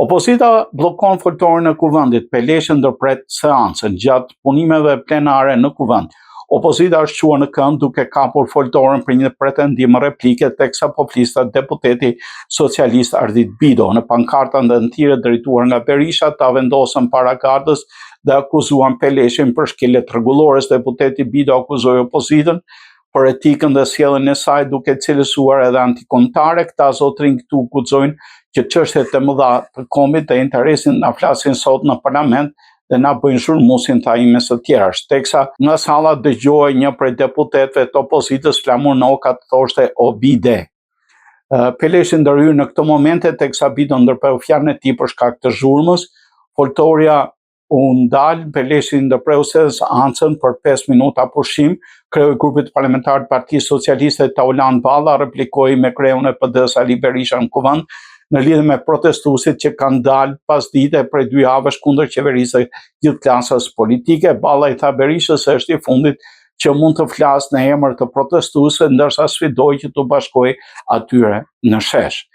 Opozita bllokon foltorin e kuvendit, Peleshi ndërpret seancën gjatë punimeve plenare në kuvend. Opozita është quar në kënd duke kapur foltorin për një pretendim replike teksa po fliste deputeti socialist Ardit Bido. Në pankarta ndëntire drejtuar nga Berisha ta vendosën para gardës dhe akuzuan Peleshin për shkeljet rregullores. Deputeti Bido akuzoi opozitën për etikën dhe sjelljen e saj duke cilësuar edhe antikontare. Këta zotrin këtu guxojnë që çështjet e mëdha të kombit të interesin na flasin sot në parlament dhe na bëjnë zhurmusin të aimes të tjerash. Teksa nga salla dëgjohej një prej deputetëve të opozitës flamur në oka të thoshte o bide. Peleshi ndërhyr në këto momente teksa Bido ndërpreu fjalën e tij për shkak të zhurmës. Foltoria u ndal, Peleshi ndërpreu seancën për 5 minuta pushim. Kreu i grupit parlamentar të Partisë Socialiste Taulan Valla replikoi me kreun e PD-s Ali Berisha në kuvend në lidhje me protestuesit që kanë dalë pas dite prej 2 javësh kundër qeverisë gjithë klasës politike. Valla i tha Berishës se është i fundit që mund të flasë në emër të protestuesve, ndërsa sfidoi që të bashkojë atyre në shesh.